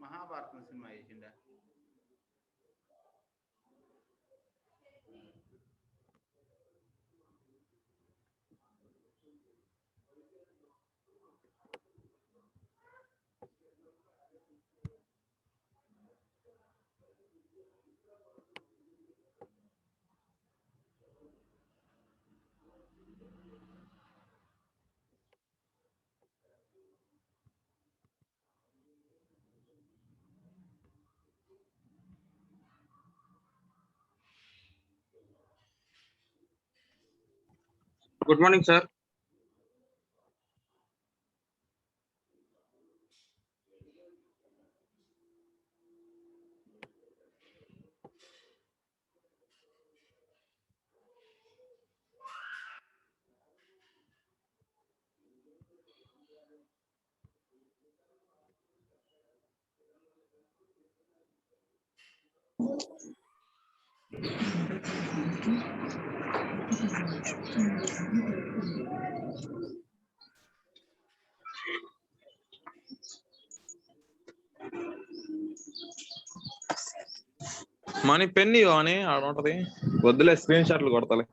Mahabharatam cinema చేసిండా? Good morning, sir. Money pen ఇవ్వని ఆడ ఉంటది, వద్దులే స్క్రీన్ షాట్లు కొడతలే.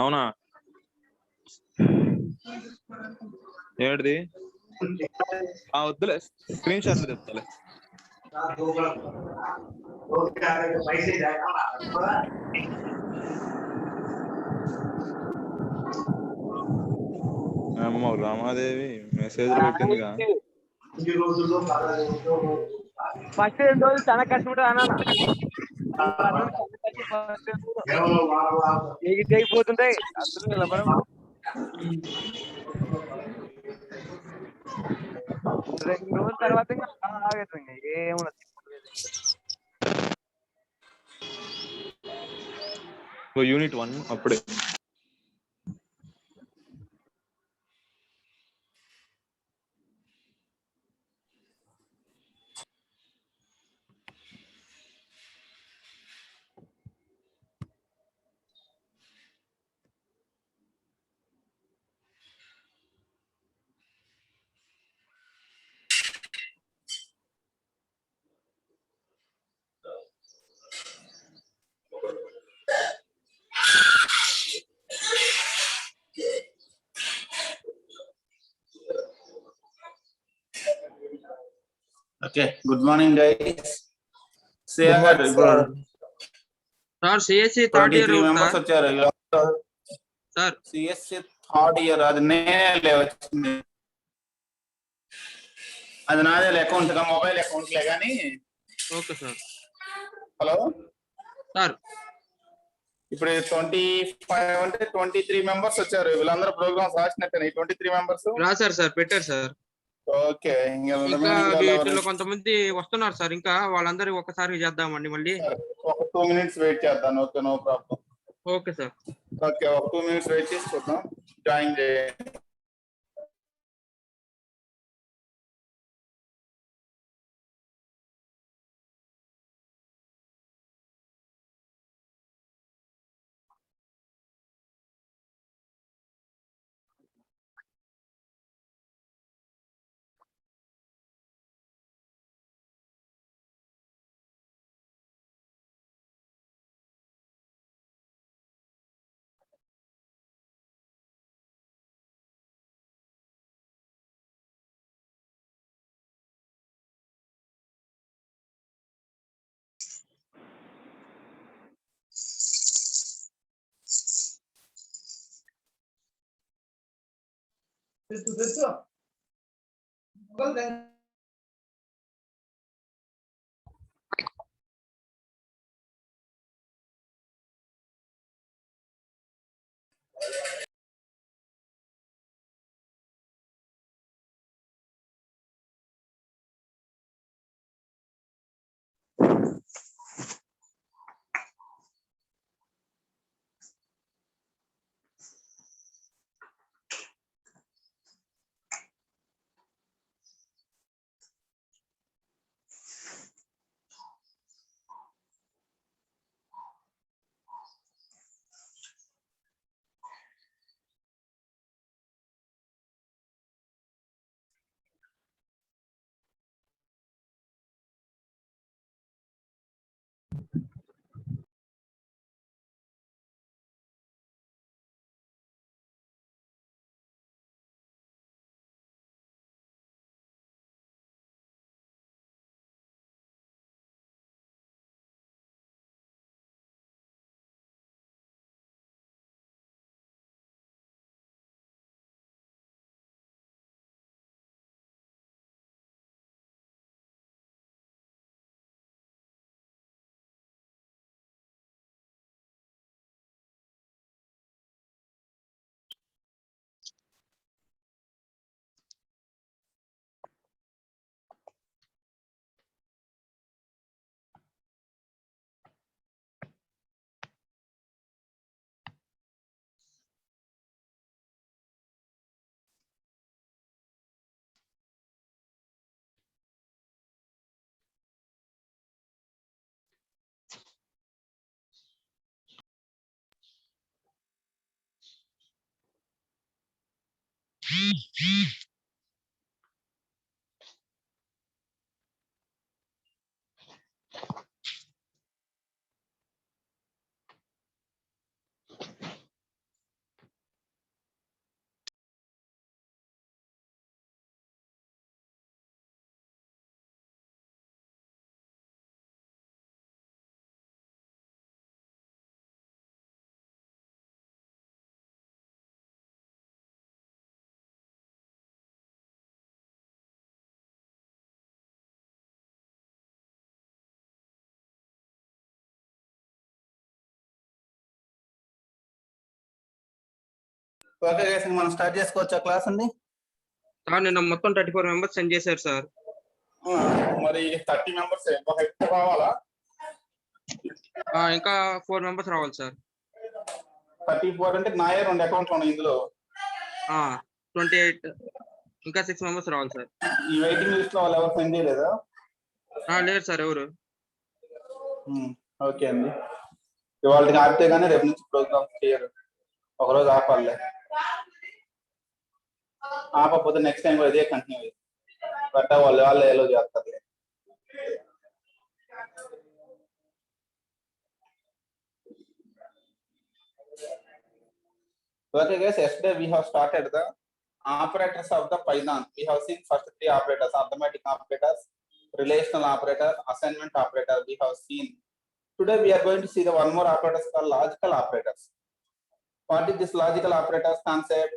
అవునా ఏడిది? వద్దులే స్క్రీన్ షాట్లు చెప్తాలే. అమ్మ రామాదేవి మెసేజ్ పెట్టిందిగా. ఫస్ట్ 2 రోజులు చాలా కష్టపడ్డా అన్న. ఎగిపోతుంటాయి అసలు నిలబడం. 2 రోజుల తర్వాత ఏమున్నది యూనిట్ 1 అప్పుడే. Okay, good morning guys. Good morning, sir. Sir, CSC third year 23 members వచ్చారు. Sir, CSC థర్డ్ ఇయర్ అది నేనే వచ్చింది. అది నాదే అకౌంట్ గా, మొబైల్ అకౌంట్ లే కానీ. Okay sir. హలో సార్, ఇప్పుడు 25 అంటే 23 మెంబర్స్ వచ్చారు. వీళ్ళందరూ ప్రోగ్రామ్స్ రాసినట్టే. 23 మెంబర్స్ రాశారు సార్, పెట్టారు సార్. ఓకే, ఇంకా వీటిలో కొంతమంది వస్తున్నారు సార్. ఇంకా వాళ్ళందరూ ఒకసారి చేద్దామండి మళ్ళీ. ఒక 2 minutes వెయిట్ చేద్దాం. Okay, no problem. Okay sir. Okay, ఒక 2 minutes వెయిట్ చేసి చూద్దాం. జాయిన్ చేయండి. ఓకే గైస్, మనం స్టార్ట్ చేసుకోవచ్చా క్లాస్ అండి? సార్ నిన్న మొత్తం 34 మెంబర్స్ సెండ్ చేశారు సార్. మరి 30 మెంబర్స్ రావాలా? ఇంకా 4 మెంబర్స్ రావాలి సార్. 34 అంటే నాయే 2 అకౌంట్లు ఉన్నాయి ఇందులో. 28 ఇంకా 6 మెంబర్స్ రావాలి సార్. ఈ వెయిటింగ్ లిస్ట్ లో వాళ్ళు ఎవరు సెండ్ చేయలేదా? లేదు సార్ ఎవరు. ఓకే అండి, ఇవాళకి ఆపితే కానీ రేపు నుంచి ప్రోగ్రామ్ చేయరు. ఒకరోజు ఆపాలి, ఆపకపోతే నెక్స్ట్ టైం కూడా ఇదే కంటిన్యూ అయ్యింది. బట్ వాళ్ళు ఎలా చేస్తారు. Okay guys, yesterday we have started the operators of the Python. We have seen first 3 operators: arithmetic operators, relational operator, assignment operator. We have seen. Today we are going to see the one more operators called logical operators. What is this logical operators concept?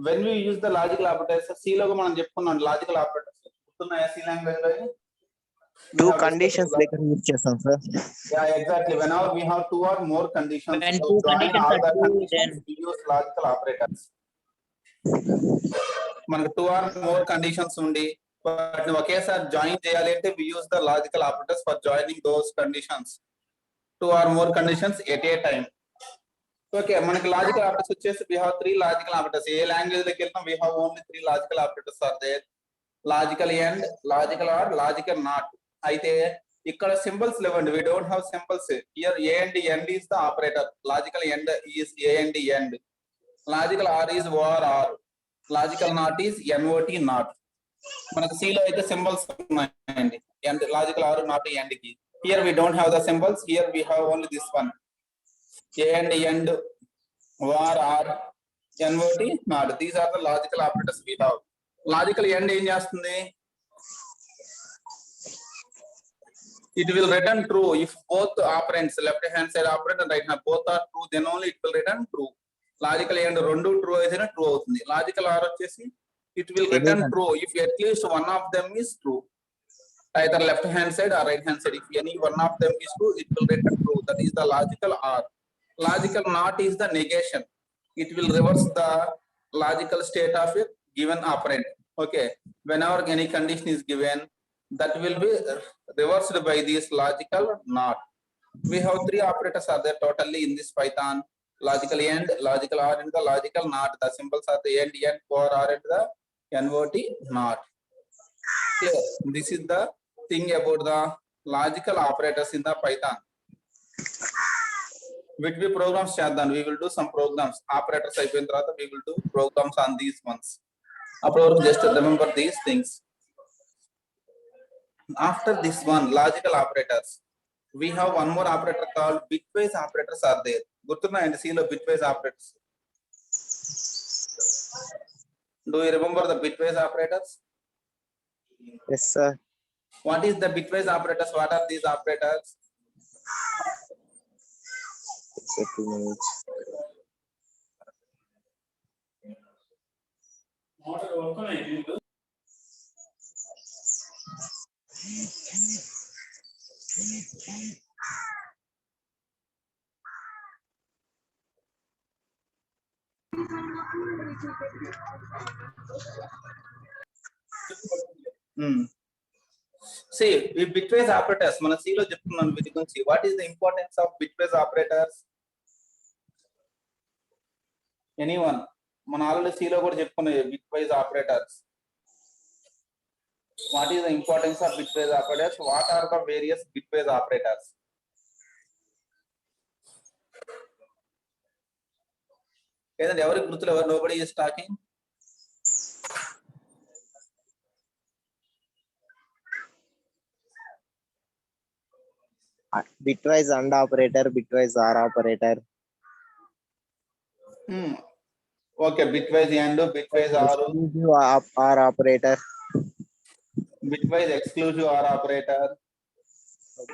When we use the logical operators, C logo మనం చెప్పుకున్నాం logical operators. గుర్తున్నాయా C language లో? Two conditions like use చేస్తాం sir. Yeah, exactly. Whenever we have 2 or more conditions, When to two join conditions all are the true, conditions, then we use logical operators. మనకు 2 or more conditions ఉండి వాటిని ఒకేసారి join చేయాలి అంటే we use the logical operators for joining those conditions. 2 or more conditions at a time. Okay, మనకి logical operators వచ్చేసి we have 3 logical operators. A language లోకి వెళ్తాం we have only 3 logical operators are there. Logical and, logical or, logical not. అయితే ఇక్కడ symbols లేవండి. we don't have symbols here. A and end is the operator. Logical end is A and end. Logical or is O or R. Logical not is NOT not. మనకు C లో అయితే symbols ఉన్నాయండి. and logical or not end కి. Here we don't have the symbols. Here we have only this one. A and end, or NOT not. These are the logical operators we have. Logical end ఏం చేస్తుంది? It will return true if both operands, left hand side operand and right hand, both are true, then only it will return true. Logical end రెండు true అయితేనే true అవుతుంది. Logical or వచ్చేసి it will return true if at least one of them is true. Either left hand side or right hand side, if any one of them is true, it will return true. That is the logical or. Logical not is the negation. It will reverse the logical state of a given operand. Okay, whenever any condition is given, that will be reversed by this logical not. We have 3 operators are there totally in this Python: logical end, logical or, and the logical not. The symbols are the end, or are, and the NOT not. Clear? This is the thing about the logical operators in the Python. Which we programs చేద్దాం. We will do some programs. Operators అయిపోయిన తర్వాత we will do programs on these ones. అప్పుడు just remember these things. After this one, logical operators, we have one more operator called bitwise operators are there. Gurtunayandi C lo bitwise operators. Do you remember the bitwise operators? Yes, sir. What is the bitwise operators? What are these operators? It's a 2 minutes. See, if bitwise operators, మన C లో చెప్తున్నాను వీటి గురించి. What is the importance of bitwise operators? Anyone? మన already C లో కూడా చెప్పుకున్నాయి bitwise operators. What is the importance of bitwise operators? What are the various bitwise operators? ఏదండి ఎవరికి గుర్తులు ఎవరు? Nobody is talking. Bitwise AND operator, bitwise OR operator. Okay, bitwise AND, bitwise OR, Exclusive OR operator. bitwise exclusive OR operator,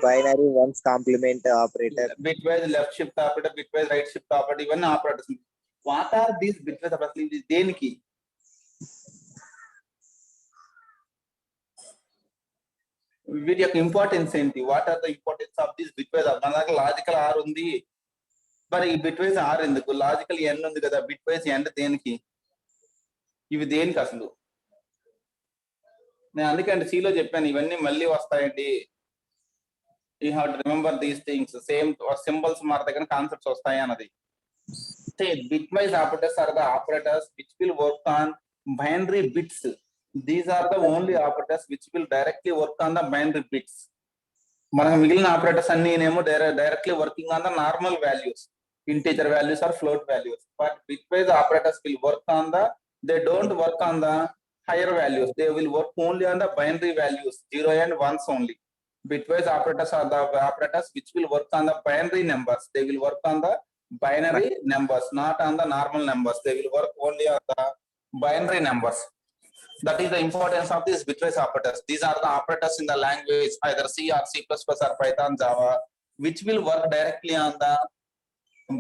Binary ones complement operator. bitwise left shift operator, bitwise right shift operator, ఇవన్నీ operators. What are these bitwise operators? ఇది దేనికి? వీటి యొక్క importance ఏంటి? What are the importance of this bitwise? మన దగ్గర logical or ఉంది, మరి ఈ బిట్వైజ్ ఆర్ ఎందుకు? లాజికల్ ఎన్ ఉంది కదా, బిట్వైజ్ ఎన్ దేనికి? ఇవి దేనికి అసలు? నేను అందుకంటే సిలో చెప్పాను ఇవన్నీ మళ్ళీ వస్తాయండి. You have to remember these things. Same symbols మారితే కానీ కాన్సెప్ట్స్ వస్తాయి అన్నది. Bitwise operators are the operators which will work on binary bits. These are the only operators which will directly work on the binary bits. మనకు మిగిలిన operators అన్ని ఏమో directly working on the normal values, integer values or float values. But bitwise operators will work on the, they don't work on the higher values. They will work only on the binary values, 0 and 1s only. Bitwise operators are the operators which will work on the binary numbers. They will work on the binary numbers, not on the normal numbers. They will work only on the binary numbers. That is the importance of these bitwise operators. These are the operators in the language, either C or C++ or Python, Java, which will work directly on the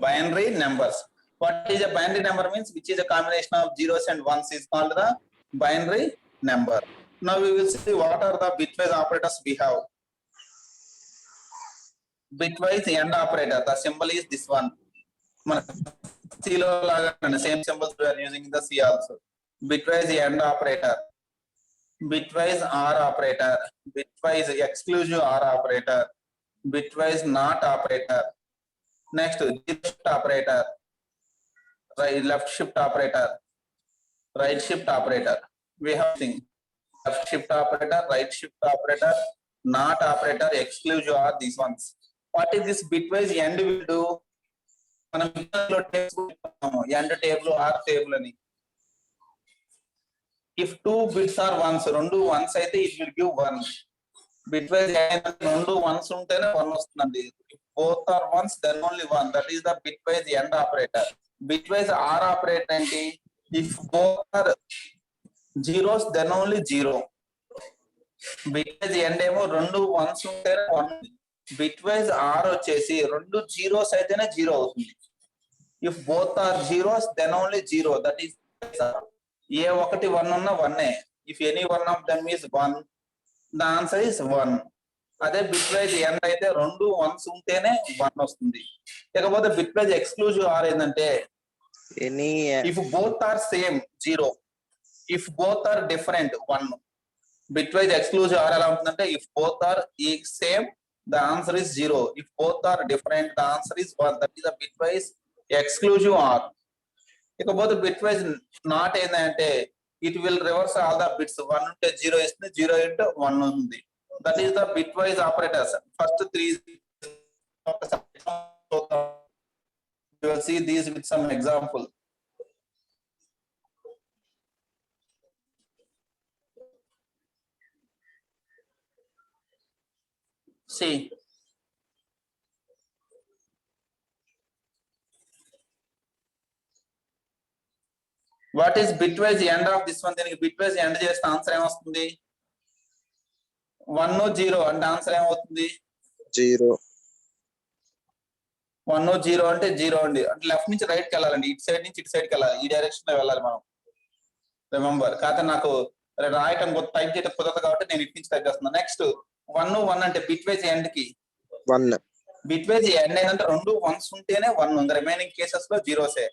binary numbers. What is a binary number means? Which is a combination of zeros and ones is called the binary number. Now we will see what are the bitwise operators we have. Bitwise AND operator, the symbol is this one. C lo laga same symbols we are using in the C also. Bitwise AND operator, bitwise OR operator, bitwise exclusive OR operator, bitwise NOT operator. Next, shift operator, right, left shift operator, right shift operator. We have thing left shift operator, right shift operator, NOT operator, exclusive OR, these ones. What is this bitwise AND will do? మనం AND table OR table అని. If two bits are ones, రెండు ones అయితే it will give 1. Bitwise రెండు ones ఉంటేనే 1 వస్తుందండి. If both are ones then only 1. That is the bitwise AND operator. Bitwise OR operator ఏంటి? If both are zeros then only 0. Bitwise AND ఏమో రెండు ones ఉంటేనే 1. Bitwise OR వచ్చేసి రెండు zeros అయితేనే 0 అవుతుంది. If both are zeros then only 0. That is ఏ ఒకటి 1 ఉన్న 1. If any one of them is 1, the answer is 1. అదే బిట్వైజ్ AND అయితే రెండు వన్స్ ఉంటేనే 1 వస్తుంది. లేకపోతే బిట్వైజ్ ఎక్స్క్లూజివ్ ఆర్ ఏంటంటే if both are same 0, if both are different 1. Bitwise exclusive are ఎలా ఉంటుందంటే if both are same the answer is 0, if both are different the answer is 1. That is a bitwise exclusive OR. ఇకపోతే bitwise not ఏంటంటే it will reverse all the bits. 1 ఉంటే 0 ఇస్తుంది, 0 into 1 ఉంది. That is the bitwise operators. First 3 you will see these with some example. See, what is bitwise end of this one? దీనికి bitwise end చేస్తే answer ఏమొస్తుంది? 1 0 అంటే answer ఏమవుతుంది? 0. 1 0 అంటే 0 అండి. అంటే లెఫ్ట్ నుంచి రైట్ కి వెళ్ళాలండి. ఇటు సైడ్ నుంచి ఇటు సైడ్ కి వెళ్ళాలి. ఈ డైరెక్షన్ లో వెళ్ళాలి మనం. రిమెంబర్. కాకపోతే నాకు రాయటం టైప్ చేయడం కుదరదు కాబట్టి నేను ఇటు నుంచి టైప్ చేస్తున్నాను. నెక్స్ట్ 1 1 అంటే బిట్వైజ్ ఎండ్ కి 1. బిట్వైజ్ ఎండ్ ఏంటంటే 2 1s ఉంటేనే 1 ఉంది. రిమైనింగ్ కేసెస్ లో జీరోసే.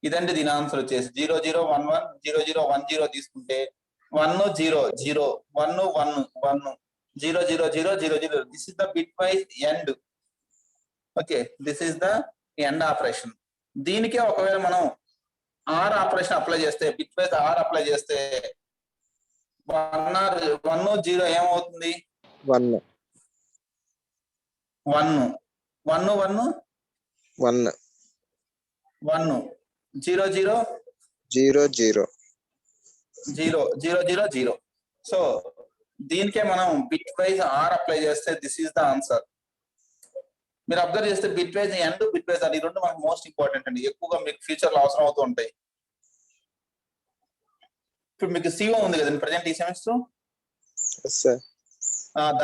ఇదండి దీని ఆన్సర్ వచ్చేసి 0 0 1 1 0 0 1 0 తీసుకుంటే 1 0 0 1 1 1 0 0 0 0 0. This is the bitwise end. Okay, this is the end operation. దీనికే ఒకవేళ మనం ఆర్ ఆపరేషన్ అప్లై చేస్తే బిట్వైజ్ ఆర్ అప్లై చేస్తే 1 0 ఏమవుతుంది? 1 1 1 1 1 1 0 0 0 0 0 0 0 0. సో దీనికే మనం బిట్ వైజ్ ఆర్ అప్లై చేస్తే దిస్ ఈస్ ద ఆన్సర్. మీరు అబ్జర్వ్ చేస్తే bitwise and bitwise or ఈ రెండు మనకు మోస్ట్ ఇంపార్టెంట్ అండి. ఎక్కువగా మీకు ఫ్యూచర్ లో అవసరం అవుతూ ఉంటాయి. ఇప్పుడు మీకు సిఓ ఉంది కదండి ప్రజెంట్ ఈ సెమిస్టర్. సార్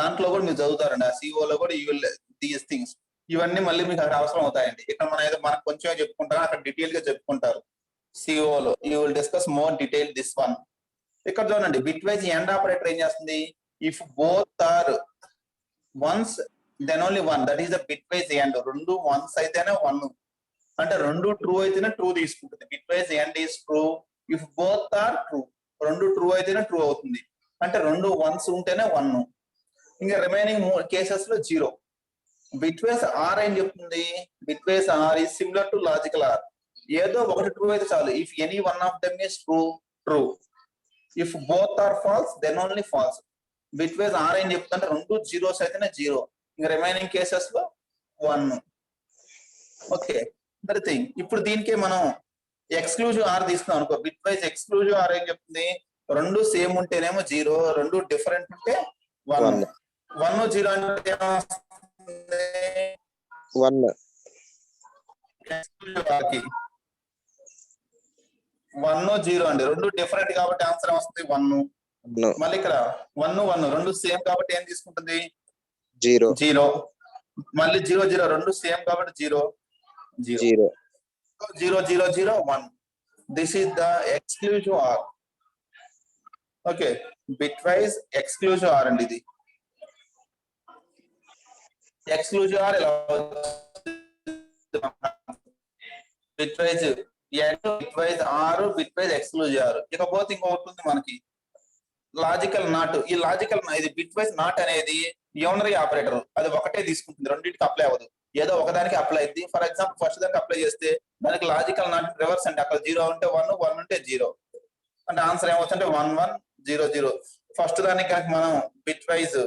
దాంట్లో కూడా మీరు చదువుతారండి. ఆ సిఓ లో కూడా యూ విల్ దీస్ థింగ్స్. ఇవన్నీ మళ్ళీ మీకు అక్కడ అవసరం అవుతాయండి. ఇక్కడ మనం ఏదో మనకు కొంచెం చెప్పుకుంటారు, అక్కడ డీటెయిల్ గా చెప్పుకుంటారు. సిఓలో you will discuss more detail this one. ఇక్కడ చూడండి బిట్ వైజ్ ఎండ్ ఆపరేటర్ ఏం చేస్తుంది? If both are ones then only one, that is the bitwise and. రెండు వన్స్ అయితేనే 1 అంటే రెండు ట్రూ అయితేనే ట్రూ తీసుకుంటుంది. Bitwise and is true if both are true. రెండు ట్రూ అయితేనే ట్రూ అవుతుంది. అంటే రెండు వన్స్ ఉంటేనే 1. ఇంకా రిమైనింగ్ కేసెస్ లో 0. బిట్వైజ్ ఆర్ ఏం చెప్తుంది? Bitwise or is similar to logical or. ఏదో ఒకటి ట్రూ అయితే చాలు. If any one of them is true true, if both are false then only false. Bitwise or ఏం చెప్తుందంటే రెండు జీరోస్ అయితేనే 0, ఇంకా రిమైనింగ్ కేసెస్ లో 1. Okay, that thing. ఇప్పుడు దీనికే మనం ఎక్స్క్లూజివ్ ఆర్ తీసుకున్నాం అనుకో. బిట్వైజ్ ఎక్స్క్లూజివ్ ఆర్ ఏం చెప్తుంది? రెండు సేమ్ ఉంటేనేమో 0, రెండు డిఫరెంట్ ఉంటే 1. 1 0 అంటే 1 1 0 అండి. రెండు డిఫరెంట్ కాబట్టి ఆన్సర్ వస్తుంది 1. మళ్ళీ ఇక్కడ 1 1 రెండు సేమ్ కాబట్టి ఏం తీసుకుంటుంది? 0 0. మళ్ళీ 0 0 రెండు సేమ్ కాబట్టి 0 0 0 0 0 1. This is the exclusive or. Okay, bitwise exclusive or అండి ఇది. ఎక్స్క్లూజివ్ ఆర్ ఇలా bitwise and, bitwise or, bitwise exclusive or. ఇకపోతే ఇంకొకటి ఉంది మనకి లాజికల్ నాట్. ఈ లాజికల్ ఇది బిట్వైజ్ నాట్ అనేది యూనరీ ఆపరేటర్. అది ఒకటే తీసుకుంటుంది, రెండింటికి అప్లై అవ్వదు. ఏదో ఒకదానికి అప్లై అయింది. ఫర్ ఎగ్జాంపుల్ ఫస్ట్ దానికి అప్లై చేస్తే దానికి లాజికల్ నాట్ రివర్స్ అంటే అక్కడ 0 ఉంటే 1, 1 ఉంటే 0. అంటే ఆన్సర్ ఏమవుతుంటే 1 1 0 0. ఫస్ట్ దానికి కనుక మనం బిట్వైజ్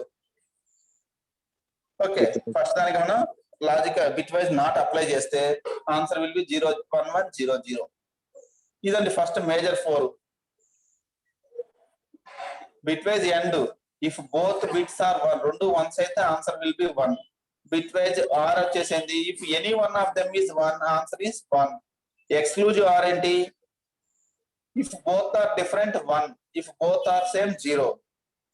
ఓకే, ఫస్ట్ దానికి మనం లాజికల్ బిట్వైజ్ నాట్ అప్లై చేస్తే ఆన్సర్ విల్ బి 0 1 1 0 0. ఇదండి first major 4. Bitwise and if both bits are 1, రెండు వన్స్ అయితే answer will be 1. Bitwise or వచ్చేసింది if any one of them is 1, answer is 1. Exclusive or ఏంటి? If both are different 1, if both are same 0.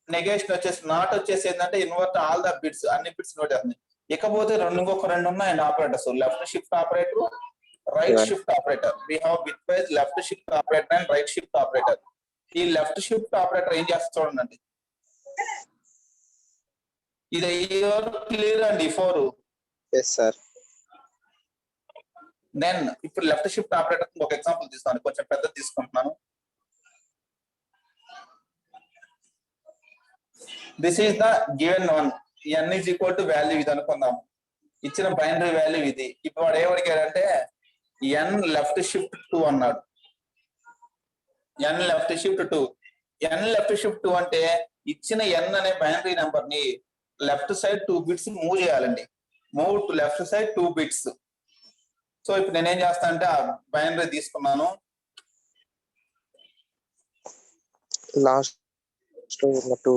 Negation వచ్చేసి not వచ్చేసి ఏంటంటే invert all the bits, అన్ని bits not అవుతుంది. ఇకపోతే ఇంకొక రెండు ఉన్నాయండి operators. Left shift operator, right shift operator. We have bitwise left shift operator and right shift operator. ఈ లెఫ్ట్ షిఫ్ట్ ఆపరేటర్ ఏం చేస్తా చూడండి. ఇది క్లియర్ అండి 4. yes sir. దెన్ ఇప్పుడు లెఫ్ట్ షిఫ్ట్ ఆపరేటర్ ఒక ఎగ్జాంపుల్ తీస్తాను, కొంచెం పెద్దది తీసుకుంటున్నాను. This is the given one. n is equal to value ఇది అనుకుందాం. ఇచ్చిన బైనరీ వాల్యూ ఇది. ఇప్పుడు వాడు ఏమడిగాడంటే n లెఫ్ట్ షిఫ్ట్ 2 అన్నాడు. n left shift 2. n left shift 2 అంటే ఇచ్చిన n అనే బైనరీ నెంబర్ ని లెఫ్ట్ సైడ్ 2 బిట్స్ మూవ్ చేయాలండి. Move to left side 2 bits. So ఇప్పుడు నేనేం చేస్తా అంటే ఆ బైనరీ తీసుకున్నాను. లాస్ట్ 2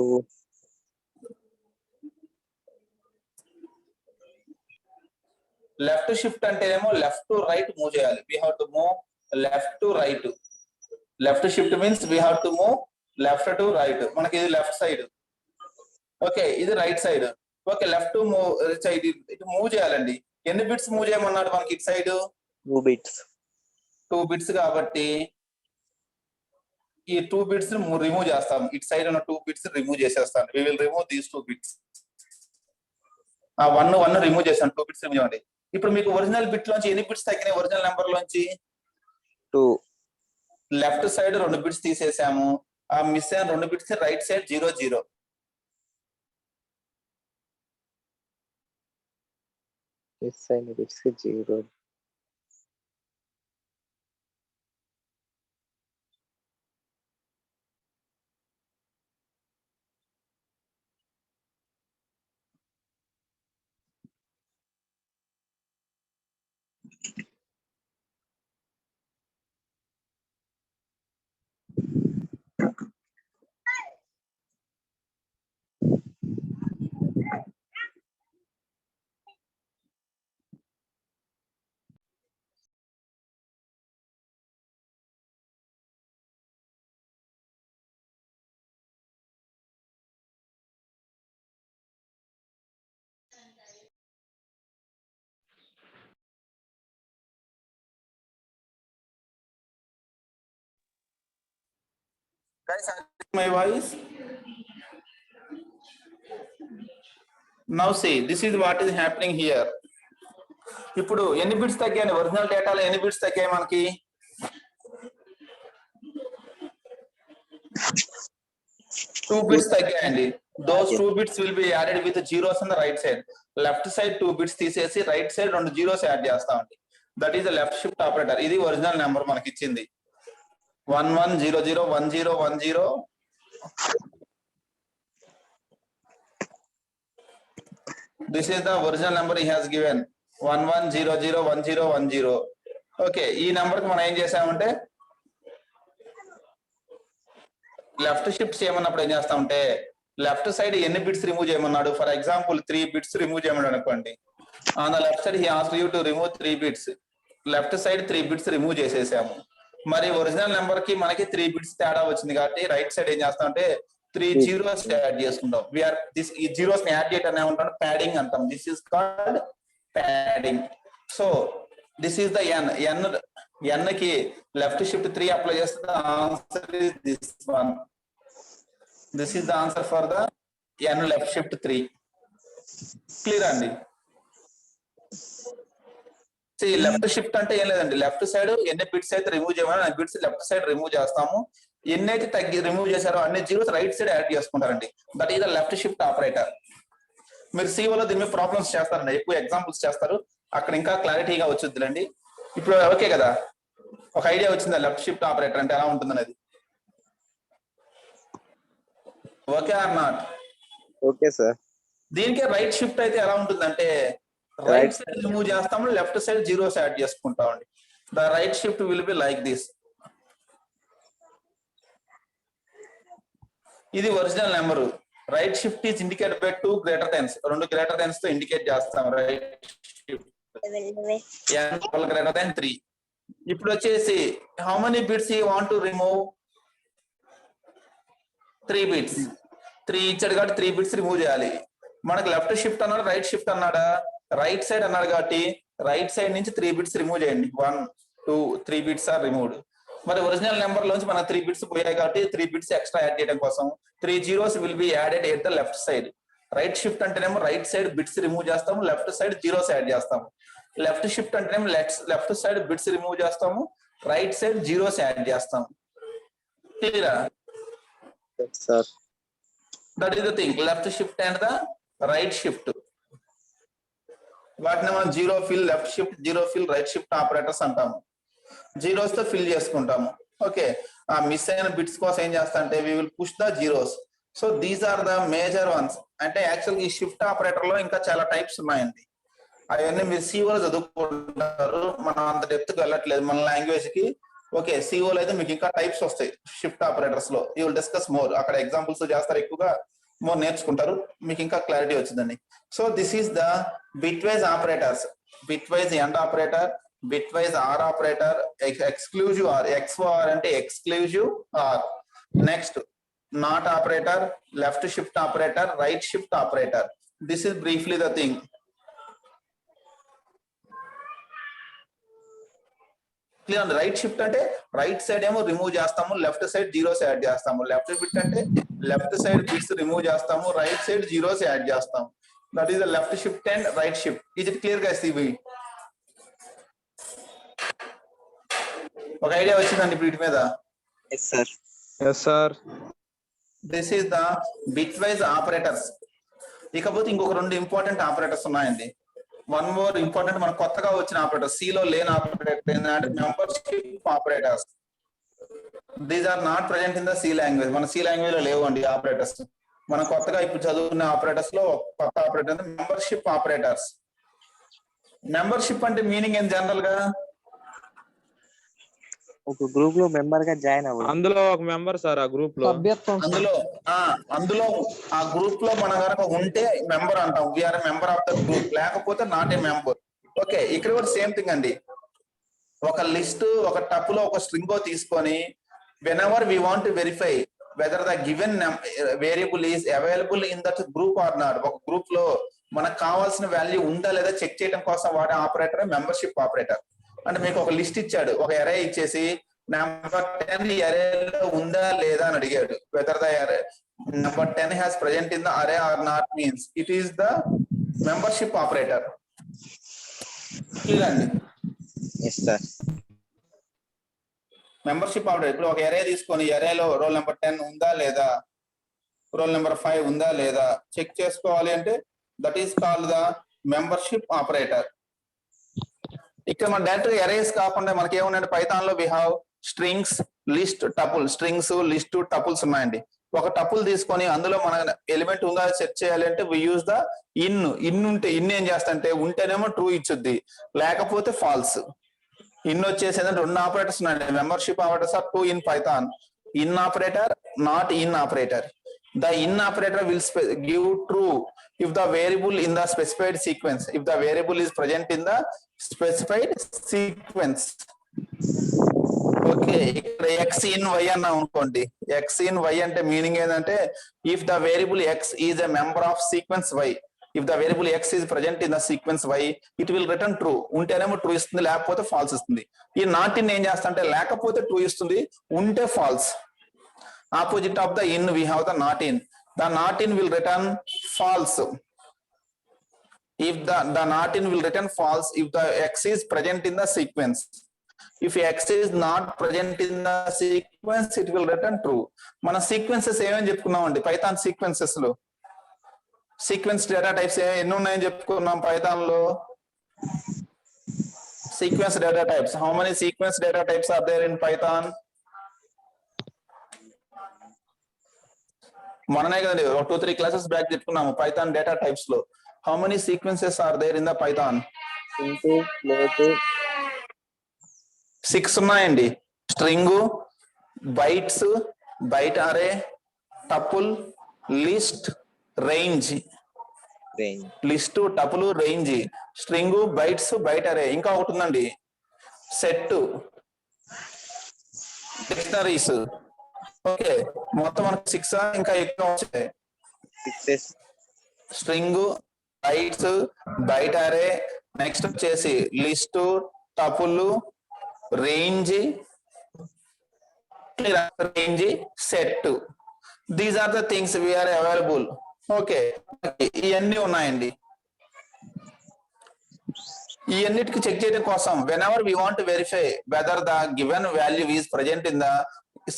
లెఫ్ట్ షిఫ్ట్ అంటేనేమో లెఫ్ట్ టు రైట్ మూవ్ చేయాలి. We have to move left to right. Left shift means we have to move left to right. మనకి ఇది లెఫ్ట్ సైడ్, ఓకే, ఇది right side. Okay, left to move side ఇటు move చేయాలండి. ఎన్ని bits move చేయమన్నాడు మనకి ఇటు సైడ్? 2 bits. 2 బిట్స్ కాబట్టి ఈ 2 బిట్స్ రిమూవ్ చేస్తాం. ఇటు సైడ్ ఉన్న 2 బిట్స్ రిమూవ్ చేసేస్తాను. We will remove these 2 bits. ఆ 1 రిమూవ్ చేస్తాను, 2 బిట్స్ రిమూవ్ చేయండి. ఇప్పుడు మీకు ఒరిజినల్ బిట్ లోంచి ఎన్ని బిట్స్ తగ్గినాయి? ఒరిజినల్ నెంబర్ లోంచి 2. లెఫ్ట్ సైడ్ 2 బిట్స్ తీసేసాము. ఆ మిస్ అయిన 2 bits right side 0 0. Yes, I need it's 0. Guys, my voice. Now see, this is what is happening here. ఇప్పుడు ఎన్ని బిట్స్ తగ్గాయి? ఒరిజినల్ డేటాలో ఎన్ని బిట్స్ తగ్గాయి మనకి? 2 bits తగ్గాయండి. Those 2 bits will be added with zeros on the right side. Left side 2 bits తీసేసి right side 2 zeros add చేస్తామండి. That is the left shift operator. ఇది ఒరిజినల్ నెంబర్ మనకి ఇచ్చింది 1100101010. This is the original number he has given 11001010. Okay, ఈ number కి మనం ఏం చేసామంటే లెఫ్ట్ షిఫ్ట్ చేయమన్నప్పుడు ఏం చేస్తామంటే లెఫ్ట్ సైడ్ ఎన్ని బిట్స్ రిమూవ్ చేయమన్నాడు? ఫర్ ఎగ్జాంపుల్ 3 బిట్స్ రిమూవ్ చేయమన్నాడు అనుకోండి. On the left side he asked you to remove 3 bits. Left side 3 bits remove చేసేసాము. మరి ఒరిజినల్ నెంబర్ కి మనకి 3 బిట్స్ తేడా వచ్చింది కాబట్టి రైట్ సైడ్ ఏం చేస్తామంటే 3 zeros యాడ్ చేసుకుంటాం. వీఆర్ దిస్ ఈ జీరోస్ ని యాడ్ చేయడం ఏమంటాం? ప్యాడింగ్ అంటాం. This is called padding. So this is the N కి లెఫ్ట్ షిఫ్ట్ 3 అప్లై చేస్తే answer is this one. This is the answer for the N left shift 3. Clear అండి? Left shift అంటే ఏం లేదండి, లెఫ్ట్ సైడ్ ఎన్ని bits అయితే remove చేయమని ఆ బిట్స్ లెఫ్ట్ సైడ్ రిమూవ్ చేస్తాము. ఎన్నైతే తగ్గి రిమూవ్ చేశారో అన్ని జీరోస్ రైట్ సైడ్ యాడ్ చేసుకుంటారండి. That is the left shift operator. మీరు సిఓలో దీని మీద ప్రాబ్లమ్స్ చేస్తారండి, ఎక్కువ ఎగ్జాంపుల్స్ చేస్తారు, అక్కడ ఇంకా క్లారిటీగా వచ్చుద్దిలండి. ఇప్పుడు ఓకే కదా, ఒక ఐడియా వచ్చిందా లెఫ్ట్ షిఫ్ట్ ఆపరేటర్ అంటే ఎలా ఉంటుందనేది? Okay or not? Okay sir. దీనికి రైట్ షిఫ్ట్ అయితే ఎలా ఉంటుందంటే రైట్ సైడ్ రిమూవ్ చేస్తాము, లెఫ్ట్ సైడ్ జీరోస్ యాడ్ చేసుకుంటామండి. The right shift will be like this. ఇది original number. Right shift is indicated by 2 greater thans. 2 greater thans తో indicate చేస్తాం right shift. Greater than 3. ఇప్పుడు వచ్చేసి how many bits you want to remove? 3 bits. 3 ఇచ్చాడు కాబట్టి 3 bits remove చేయాలి. మనకు left shift అన్నాడు, రైట్ షిఫ్ట్ అన్నాడా? రైట్ సైడ్ అన్నాడు కాబట్టి రైట్ సైడ్ నుంచి 3 బిట్స్ రిమూవ్ చేయండి. 1 2 3 బిట్స్ ఆర్ రిమూవ్డ్. మరి ఒరిజినల్ నెంబర్ లోంచి మన 3 బిట్స్ పోయాయి కాబట్టి 3 బిట్స్ ఎక్స్ట్రా యాడ్ చేయడం కోసం 3 zeros will be added at the left side. Right shift అంటేనేమో రైట్ సైడ్ బిట్స్ రిమూవ్ చేస్తాము, లెఫ్ట్ సైడ్ జీరోస్ యాడ్ చేస్తాము. లెఫ్ట్ షిఫ్ట్ అంటేనేమో లెఫ్ట్ సైడ్ బిట్స్ రిమూవ్ చేస్తాము, రైట్ సైడ్ జీరోస్ యాడ్ చేస్తాము. క్లియరా? Sir, that is the thing, left shift and the right shift. వాటిని మనం zero fill, left shift, zero fill, right shift operators అంటాము. Zeros తో fill చేసుకుంటాము. Okay, ఆ miss అయిన బిట్స్ కోసం ఏం చేస్తా అంటే we will push the zeros. So these are the major ones. అంటే యాక్చువల్ ఈ షిఫ్ట్ ఆపరేటర్ లో ఇంకా చాలా టైప్స్ ఉన్నాయండి. అవన్నీ మీరు సిఓలో చదువుకుంటారు, మనం అంత డెప్త్ కి వెళ్ళట్లేదు మన లాంగ్వేజ్ కి. ఓకే, సిఓలో అయితే మీకు ఇంకా టైప్స్ వస్తాయి షిఫ్ట్ ఆపరేటర్స్ లో. You will discuss more. అక్కడ ఎగ్జాంపుల్స్ చేస్తారు, ఎక్కువగా మోర్ నేర్చుకుంటారు, మీకు ఇంకా క్లారిటీ వచ్చిందండి. So this is the bitwise operators. bitwise AND operator, bitwise OR operator, exclusive OR, XOR అంటే exclusive OR. Next, NOT operator, left shift operator, right shift operator. This is briefly the thing. Clear. Right shift అంటే right side ఏమో remove చేస్తాము, left side zeros add చేస్తాము. Left shift అంటే left side bits remove చేస్తాము, right side zeros add చేస్తాము. That is the left shift and right shift. Is it clear guys? ఇవి ఒక idea వచ్చిందండి వీటి మీద. Yes sir. Yes sir. This is the bitwise operators. ఇకపోతే ఇంకొక రెండు ఇంపార్టెంట్ ఆపరేటర్స్ ఉన్నాయండి. వన్ మోర్ ఇంపార్టెంట్, మన కొత్తగా వచ్చిన ఆపరేటర్, సి లో లేని ఆపరేటర్ ఏంటంటే membership operators. These are not present in the C language. మన సి లాంగ్వేజ్ లో లేవు అండి ఆపరేటర్స్. మనం కొత్తగా ఇప్పుడు చదువుకున్న ఆపరేటర్స్ లో కొత్త ఆపరేటర్ మెంబర్షిప్ ఆపరేటర్స్. మెంబర్షిప్ అంటే మీనింగ్ ఏం జనరల్ గా? ఒక గ్రూప్ లో మెంబర్ గా జాయిన్ అవ్వడం. అందులో ఒక మెంబర్ సార్ ఆ గ్రూప్ లో. అందులో ఆ గ్రూప్ లో మనం కనుక ఉంటే మెంబర్ అంటాం. We are member of the group. లేకపోతే నాట్ ఏ మెంబర్. ఓకే, ఇక్కడ కూడా సేమ్ థింగ్ అండి. ఒక లిస్ట్, ఒక టపులో ఒక స్ట్రింగ్ తీసుకొని whenever we want to verify whether the given variable is available in that group or not, ఒక గ్రూప్ లో మనకు కావాల్సిన వాల్యూ ఉందా లేదా చెక్ చేయడం కోసం వాడే ఆపరేటర్ మెంబర్షిప్ ఆపరేటర్. అంటే మీకు ఒక లిస్ట్ ఇచ్చాడు, ఒక అరే ఇచ్చేసి నెంబర్ 10 అరేలో ఉందా లేదా అని అడిగాడు. Whether the array number 10 has present in the array or not means it is the membership operator. చూడండి, మెంబర్షిప్ ఆపరేటర్. ఇప్పుడు ఒక అరే తీసుకొని అరేలో రోల్ నెంబర్ 10 ఉందా లేదా, రోల్ నెంబర్ 5 ఉందా లేదా చెక్ చేసుకోవాలి అంటే that is called the membership operator. ఇక్కడ మన డైరెక్ట్ అరేస్ కాకుండా మనకి ఏమున్నాయంటే పైథాన్ లో we have strings, list, tuple. Strings, list, tuples ఉన్నాయండి. ఒక టపుల్ తీసుకొని అందులో మన ఎలిమెంట్ ఉందా సెట్ చేయాలి అంటే వి యూజ్ ద ఇన్. ఉంటే ఇన్ ఏం చేస్తా ఉంటేనేమో ట్రూ ఇచ్చుద్ది, లేకపోతే ఫాల్స్. ఇన్ వచ్చేసి రెండు ఆపరేటర్స్ ఉన్నాయండి. Membership operators are 2 in Python. In operator, not in operator. The in operator will give true if the variable in the specified sequence, if the variable is present in the specified sequence. Okay, ఇక్కడ x in y అన్నా అనుకోండి. x in y అంటే meaning ఏంటంటే if the variable x is a member of sequence y, if the variable x is present in the sequence y, it will return true. ఉంటేనేమో true ఇస్తుంది, లేకపోతే falls ఇస్తుంది. ఈ not in ఏం చేస్తా అంటే లేకపోతే ట్రూ ఇస్తుంది, ఉంటే falls. Opposite of the in we have the not in. The not in will return false. If the not in will return false if the x is present in the sequence. If x is not present in the sequence, it will return true. మన sequences ఏమని చెప్పుకున్నామండి Python sequences లో? Sequence data types ఎన్ని ఉన్నాయని చెప్పుకున్నాం Python లో? Sequence data types. How many sequence data types are there in Python? మననే కదండి 2-3 classes back చెప్పుకున్నాము పైథాన్ డేటా టైప్స్ లో. How many sequences are there in the Python? 6 ఉన్నాయండి. String, bytes, byte array, tuple, list, range. List, tuple, range, string, bytes, byte array. ఇంకా ఒకటి ఉందండి set, dictionaries. Okay, మొత్తం మనకు 6 ఇంకా ఎక్కువ వచ్చాయి. String, bytes, byte array, next వచ్చేసి list, tuple, range, set. These are the things we are available. Okay, ఇవన్నీ ఉన్నాయండి. ఈ అన్నిటికి చెక్ చేయడం కోసం whenever we want to verify whether the given value is present in the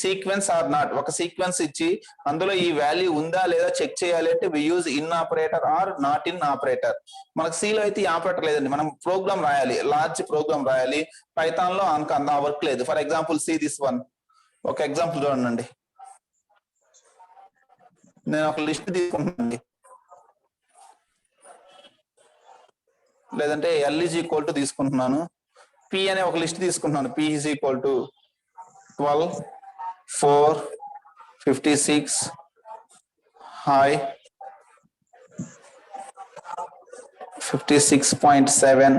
sequence or not, ఒక sequence ఇచ్చి అందులో ఈ వాల్యూ ఉందా లేదా చెక్ చేయాలి అంటే we use in operator or not in operator. మనకు C లో అయితే ఈ ఆపరేటర్ లేదండి. మనం ప్రోగ్రామ్ రాయాలి, లార్జ్ ప్రోగ్రామ్ రాయాలి. పైథాన్ లో అంత వర్క్ లేదు. For example see this one. ఒక ఎగ్జాంపుల్ చూడండి. నేను ఒక లిస్ట్ తీసుకుంటానండి, లేదంటే L is equal to తీసుకుంటున్నాను. P అనే ఒక లిస్ట్ తీసుకుంటున్నాను. P is equal to 12, 4, 56, high, 56.7,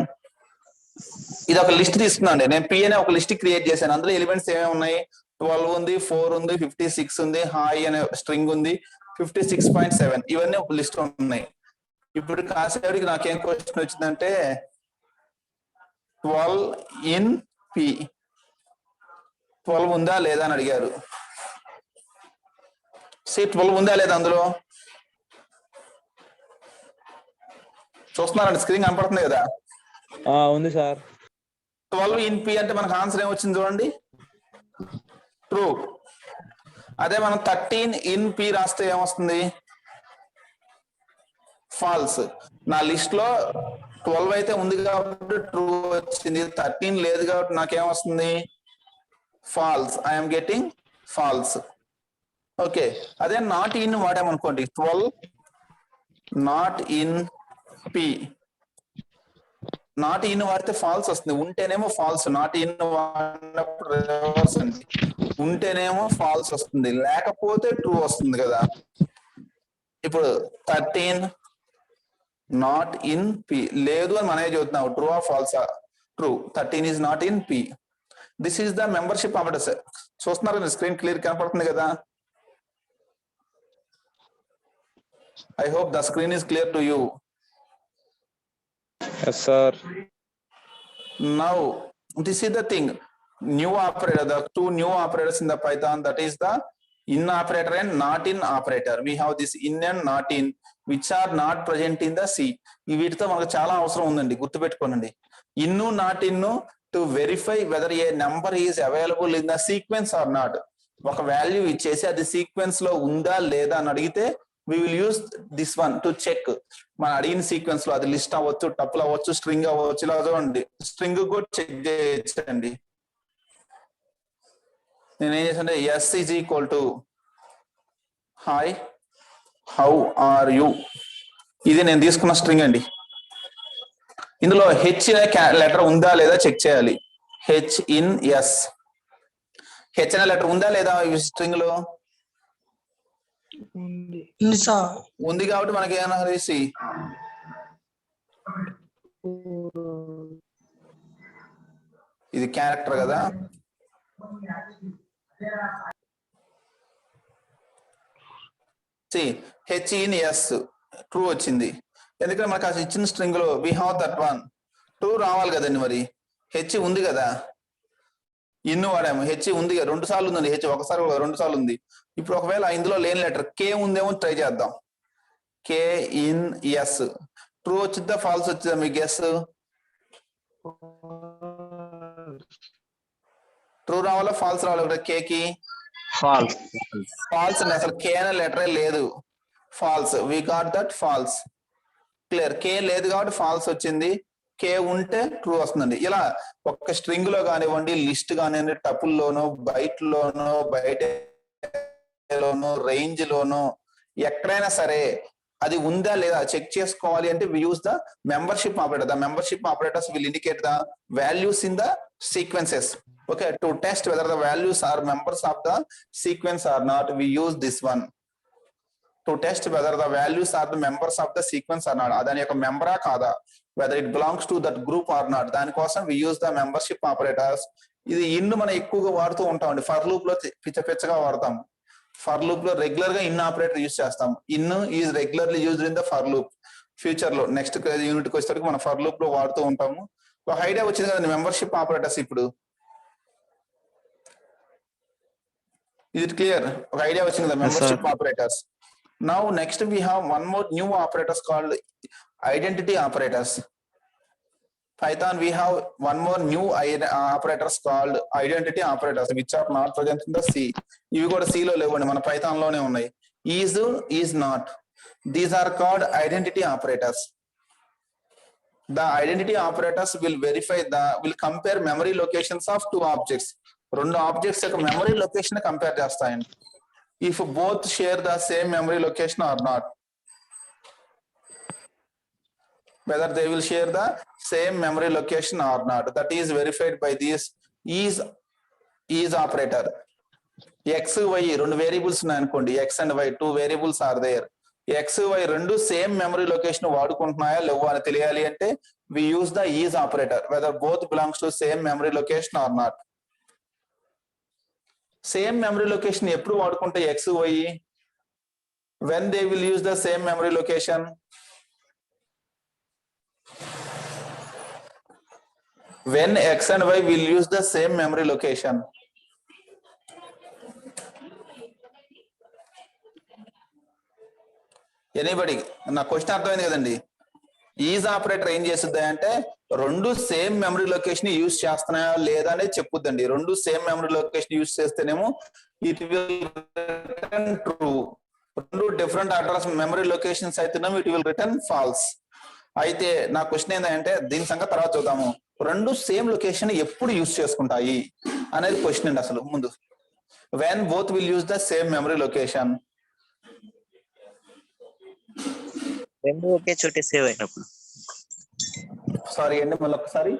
ఇది ఒక లిస్ట్ తీసుకున్నాండి. నేను P అనే ఒక లిస్ట్ క్రియేట్ చేశాను. అందులో ఎలిమెంట్స్ ఏమేమి ఉన్నాయి? 12 ఉంది, 4 ఉంది, 56 ఉంది, హాయ్ అనే స్ట్రింగ్ ఉంది, 56.7 ఇవన్నీ ఒక లిస్ట్ ఉన్నాయి. ఇప్పుడు కాసేపటికి నాకేం క్వశ్చన్ వచ్చిందంటే 12 ఇన్ P 12 ఉందా లేదా అని అడిగారు. 12 ఉందా లేదా అందులో చూస్తున్నారండి, స్క్రీన్ కనపడుతుంది కదా. ఉంది సార్. 12 ఇన్ P అంటే మనకు ఆన్సర్ ఏమొచ్చింది చూడండి, ట్రూ. అదే మనం 13 ఇన్ P రాస్తే ఏమొస్తుంది? ఫాల్స్. నా లిస్ట్ లో 12 అయితే ఉంది కాబట్టి ట్రూ వచ్చింది, 13 లేదు కాబట్టి నాకేమొస్తుంది? False. I'm getting false. Okay, అదే నాట్ ఇన్ వాడామనుకోండి, 12 not in P, not in వాడితే ఫాల్స్ వస్తుంది, ఉంటేనేమో ఫాల్స్. నాట్ ఇన్ వాడినప్పుడు రివర్స్ అండి, ఉంటేనేమో ఫాల్స్ వస్తుంది, లేకపోతే ట్రూ వస్తుంది కదా. ఇప్పుడు 13 నాట్ ఇన్ P లేదు అని మనమే చెబుతున్నాం, ట్రూ ఆ ఫాల్సా? True. 13 is not in P. This is the membership operators. చూస్తున్నారు కదా, స్క్రీన్ క్లియర్ కనపడుతుంది కదా. I hope the screen is clear to you. Yes sir. Now this is the thing, new operator, the two new operators in the Python, that is the in operator and not in operator. We have this in and not in, which are not present in the C. వీటితో మనకు చాలా అవసరం ఉందండి, గుర్తుపెట్టుకోనండి. In not in to verify whether a number is available in the sequence or not. ఒక value ఇచ్చేసి అది sequence లో ఉందా లేదా అని అడిగితే we will use this one to check. మన అడిగిన సీక్వెన్స్ లో అది లిస్ట్ అవ్వచ్చు, టపుల్ అవ్వచ్చు, స్ట్రింగ్ అవ్వచ్చు. ఇలా చూడండి, స్ట్రింగ్ కూడా చెక్ చేయొచ్చండి. నేను ఏం చేశానంటే S is equal to hi how are you, ఇది నేను తీసుకున్న స్ట్రింగ్ అండి. ఇందులో హెచ్ అనే లెటర్ ఉందా లేదా చెక్ చేయాలి. హెచ్ ఇన్ ఎస్, హెచ్ అనే లెటర్ ఉందా లేదా ఈ స్ట్రింగ్ లో? ఉంది కాబట్టి మనకి ఏమన్నా తెలిసి ఇది క్యారెక్టర్ కదా. హెచ్ ఇన్ ఎస్ ట్రూ వచ్చింది, ఎందుకంటే మనకు అసలు ఇచ్చిన స్ట్రింగ్ లో we have that one, true రావాలి కదండి. మరి హెచ్ ఉంది కదా, ఇన్ను వాడాము, హెచ్ ఉంది కదా, 2 సార్లు ఉందండి హెచ్, ఒకసారి 2 సార్లు ఉంది. ఇప్పుడు ఒకవేళ ఇందులో లేని లెటర్ కే ఉందేమో ట్రై చేద్దాం. కే ఇన్ ఎస్ ట్రూ వచ్చిద్దా ఫాల్స్ వచ్చిందా మీ గెస్? ట్రూ రావాలా ఫాల్స్ రావాలా? కేకి ఫాల్స్. ఫాల్స్ అండి, అసలు కే అనే లెటరే లేదు, false. We got that false. Clear, K లేదు కాబట్టి ఫాల్స్ వచ్చింది, కే ఉంటే ట్రూ వస్తుందండి. ఇలా ఒక స్ట్రింగ్ లో కానివ్వండి, లిస్ట్ కానివ్వండి, టపుల్ లోనో, బైట్ లోనో, బయట లోనో, రేంజ్ లోనో, ఎక్కడైనా సరే అది ఉందా లేదా చెక్ చేసుకోవాలి అంటే we use the membership operator. The membership operators will indicate the values in the sequences. Okay, to test whether the values are members of the sequence or not, we use this one. To test whether the values are the members of the sequence or not, adani oka member kada, whether it belongs to that group or not, dani kosam we use the membership operators. ఇది in మనం ఎక్కువగా వాడుతూ ఉంటామండి, for loop లో పిచ్చగా వాడతాం. For loop లో regular గా in operator use చేస్తాం. In is regularly used in the for loop. Future లో నెక్స్ట్ యూనిట్ కి వచ్చేసరికి మనం ఫర్ లూప్ లో వాడుతూ ఉంటాము. ఒక ఐడియా వచ్చింది కదండి మెంబర్షిప్ ఆపరేటర్స్. ఇప్పుడు is it clear? ఒక ఐడియా వచ్చింది కదా membership operators. Now next we have one more new operators called identity operators. Python we have one more new operators called identity operators which are not present in the C. ఇవి కూడా C లో లేవండి, మన Python లోనే ఉన్నాయి. is not, these are called identity operators. The identity operators will verify will compare memory locations of two objects. రెండు objects యొక్క memory location compare చేస్తాయండి. If both share the same memory location or not, whether they will share the same memory location or not, that is verified by this is operator. X, Y రెండు variables ఉన్నాయి అనుకోండి, X and Y 2 variables are there. X Y రెండు same memory location వాడుకుంటున్నాయా లేవో అని తెలియాలి అంటే we use the is operator whether both belongs to same memory location or not. Same memory location ఎప్పుడు వాడుకుంటే X Y when they will use the same memory location? When x and y will use the same memory location. Anybody నా question అర్థమైంది కదండి. Is operator ఏం చేస్తుంది అంటే రెండు same memory location use చేస్తున్నాయా లేదా అనేది చెప్పుద్దండి. రెండు సేమ్ మెమరీ లొకేషన్ యూజ్ చేస్తేనేమో ఇట్ విల్ రిటర్న్ ట్రూ. రెండు డిఫరెంట్ అడ్రస్ మెమరీ లొకేషన్స్ అయితేనేమో ఇట్ విల్ రిటర్న్ ఫాల్స్. అయితే నా క్వశ్చన్ ఏంటంటే దీని సంగతి తర్వాత చూద్దాము. రెండు సేమ్ లొకేషన్ ఎప్పుడు యూజ్ చేసుకుంటాయి అనేది క్వశ్చన్ అండి. అసలు ముందు when both will use the same memory location. రెండు ఒకే చోట సేవ్ అయినప్పుడు. సారీ అండి మళ్ళీ ఒకసారి.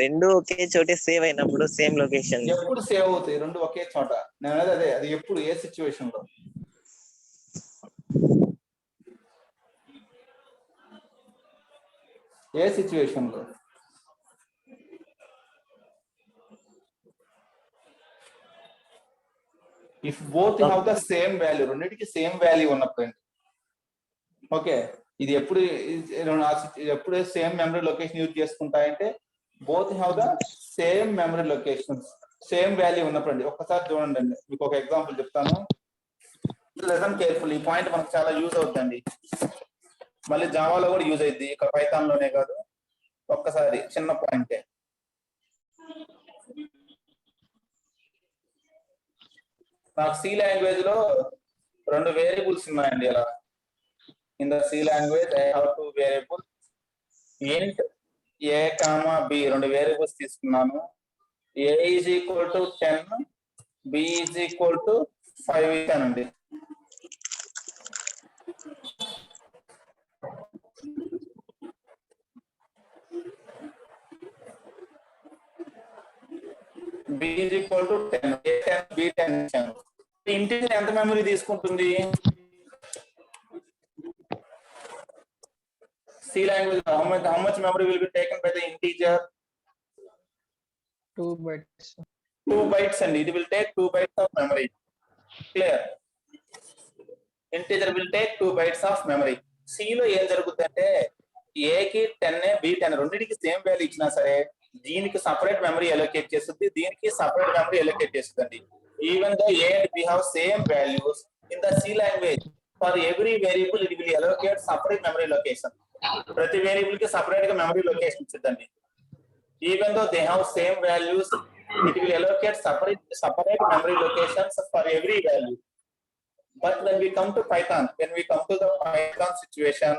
రెండు ఒకే చోట సేవ్ అయినప్పుడు సేమ్ లొకేషన్. ఎప్పుడు సేవ్ అవుతాయి రెండు ఒకే చోట? నేను అనేది అదే, అది ఎప్పుడు ఏ సిచ్యువేషన్ లో? ఏ సిచ్యువేషన్ లో? If both have the same value, రెండింటికి సేమ్ వాల్యూ ఉన్నప్పుడు. ఓకే, ఇది ఎప్పుడు సేమ్ మెమరీ లొకేషన్ యూజ్ చేసుకుంటాయంటే both have the same memory location, same value ఉన్నప్పుడు అండి. ఒక్కసారి చూడండి అండి, మీకు ఒక ఎగ్జాంపుల్ చెప్తాను. Lesson careful. ఈ పాయింట్ మనకు చాలా యూజ్ అవుతుందండి. మళ్ళీ జావాలో కూడా యూజ్ అయింది, ఇక్కడ పైథాన్ లోనే కాదు. ఒక్కసారి చిన్న పాయింటే. నాకు సి లాంగ్వేజ్ లో రెండు వేరియబుల్స్ ఉన్నాయండి. ఇలా in the C language I have two variable int A comma B, రెండు వేరియబుల్స్ తీసుకున్నాను. A is equal to 10, B is equal to 5 ఇచ్చానండి. B is equal to 10, A 10, B 10 ఇచ్చాను. ఇంటిజర్ ఎంత మెమరీ తీసుకుంటుంది? C language, how much memory will be taken by the integer? 2 bytes. 2 bytes, and it will take 2 bytes of memory. Clear? Integer will take 2 bytes of memory. C లో ఏం జరుగుతుందంటే A కి 10, B 10 రెండింటికి same value ఇచ్చినా సరే దీనికి separate memory allocate చేస్తుంది, దీనికి సపరేట్ మెమరీ అలోకేట్ చేస్తుంది. Even though A and B have same values in the C language, for every variable it will allocate separate memory location. ప్రతి variable కి separate గా memory location ఇచ్చిందండి. Even though they have same values, it will allocate separate memory locations for every value. But when we come to Python, when we come to the Python situation,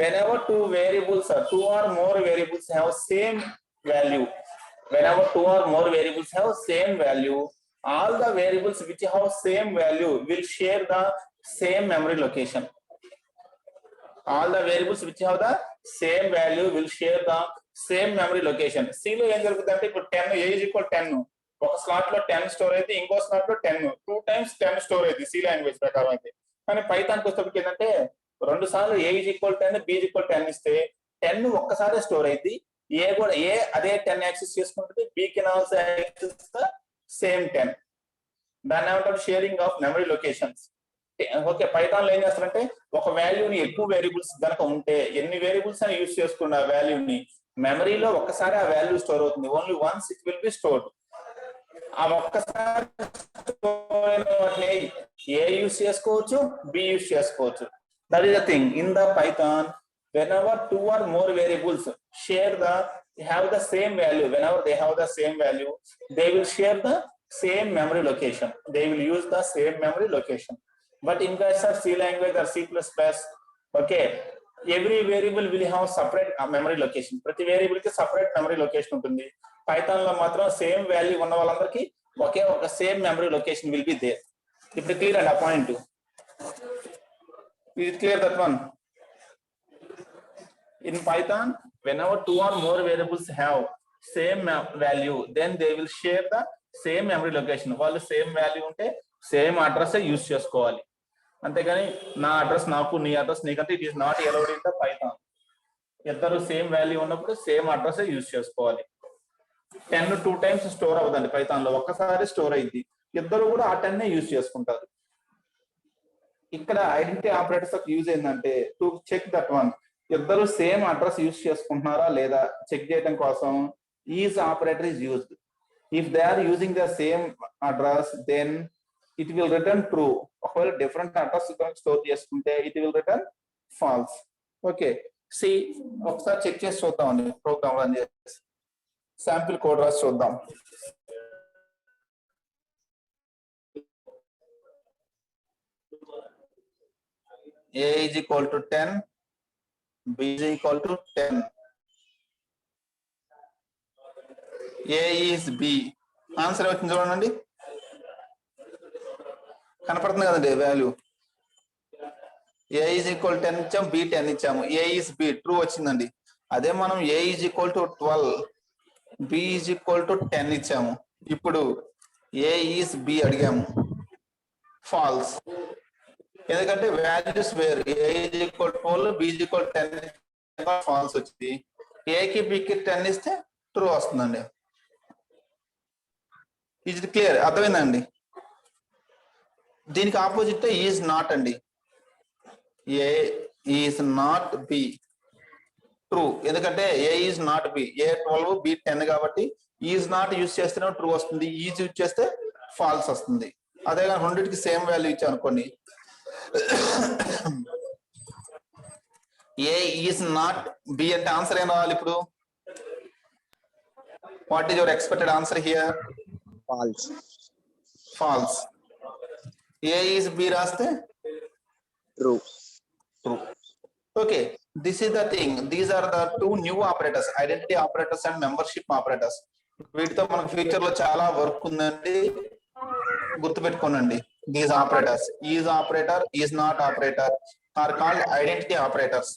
whenever two variables or two or more variables have same value, whenever two or more variables have same value, all the variables which have same value will share the same memory location. All the variables which have the same value will share the same memory location. C లో ఏం జరుగుతుందంటే ఇప్పుడు 10, A is equal 10, ఒక slot లో 10 store అయితే ఇంకో slot లో 10, 2 times 10 store అయితే C లాంగ్వేజ్ ప్రకారం అయితే. కానీ పైథాన్ పుస్తకం ఏంటంటే రెండు సార్లు A is equal 10, B is equal 10 ఇస్తే 10 ఒక్కసారి స్టోర్ అయింది, A కూడా అదే 10 యాక్సెస్ చేసుకుంటుంది, B can also access the same 10. దాన్ని ఏమంటారు? Sharing of memory locations. Okay, Python లో ఏం చేస్తారంటే ఒక వాల్యూని ఎక్కువ వేరియబుల్స్ కనుక ఉంటే ఎన్ని వేరియబుల్స్ అని యూజ్ చేసుకున్న ఆ వాల్యూని మెమరీలో ఒక్కసారి ఆ వాల్యూ స్టోర్ అవుతుంది. Only once it will be stored. ఆ ఒక్కసారి ఏ యూజ్ చేసుకోవచ్చు, బి యూజ్ చేసుకోవచ్చు. That is the thing in the Python. whenever two or more variables have the same value, whenever they have the same value, they will share the same memory location. They will use the same memory location. But in case of C language or C++, okay, every variable will have separate memory location. ప్రతి variable కి separate memory location ఉంటుంది. Python లో మాత్రం same value ఉన్న వాళ్ళందరికీ ఒకే ఒక same memory location will be there. ఇప్పుడు క్లియర్ అండి ఆ point? Is it clear that one? In Python, whenever two or more variables have same value, then they will share the same memory location. వాళ్ళు same value ఉంటే same address use చేసుకోవాలి. అంతేగాని నా address నాకు, నీ address నీకంటే it is not allowed in the Python. ఇద్దరు same value ఉన్నప్పుడు సేమ్ అడ్రస్ యూజ్ చేసుకోవాలి. 10 2 టైమ్స్ స్టోర్ అవ్వదండి పైథాన్ లో, ఒక్కసారి స్టోర్ అయింది. ఇద్దరు కూడా ఆ 10 యూజ్ చేసుకుంటారు. ఇక్కడ ఐడెంటిటీ ఆపరేటర్స్ యొక్క యూజ్ ఏంటంటే టు చెక్ దట్ వన్, ఇద్దరు సేమ్ అడ్రస్ యూజ్ చేసుకుంటున్నారా లేదా చెక్ చేయడం కోసం is operator is used. If they are using the same address then it will return true. ఒకవేళ డిఫరెంట్ అడ్రస్ స్టోర్ చేసుకుంటే it will return false. Okay, see ఒకసారి check చేసి చూద్దామండి. ప్రోగ్రామ్ రన్ చేసి శాంపిల్ కోడ్ రాసి చూద్దాం. A is equal to 10, B is equal to 10. A is B. Answer వచ్చింది చూడండి, కనపడుతుంది కదండి value. A is equal to 10 ఇచ్చాము, B 10 ఇచ్చాము. A is B, ట్రూ వచ్చిందండి. అదే మనం A is equal to 12, B is equal to 10 ఇచ్చాము. ఇప్పుడు A is B అడిగాము, ఫాల్స్. ఎందుకంటే వాల్యూస్ వేరు. A is equal to 12, B is equal to 10 falls వచ్చింది. A కి B కి 10 ఇస్తే ట్రూ వస్తుందండి. ఇది క్లియర్, అర్థమైందండి. దీనికి ఆపోజిట్ ఈజ్ నాట్ అండి. A is not B, true. ఎందుకంటే A is not B, A 12 B 10 కాబట్టి ఈజ్ నాట్ యూజ్ చేస్తేనే ట్రూ వస్తుంది, ఈజ్ యూజ్ చేస్తే ఫాల్స్ వస్తుంది. అదే కానీ రెండింటికి సేమ్ వాల్యూ ఇచ్చాం అనుకోండి, A is not B అంటే ఆన్సర్ ఏం రావాలి ఇప్పుడు? What is your expected answer here? False. False. A is B రాస్తే true. True. Okay, this is the thing. These are the two new operators, identity operators and membership operators. వీటితో మనకు future లో చాలా work ఉందండి, గుర్తుపెట్టుకోనండి. These operators, is operator, is not operator are called identity operators.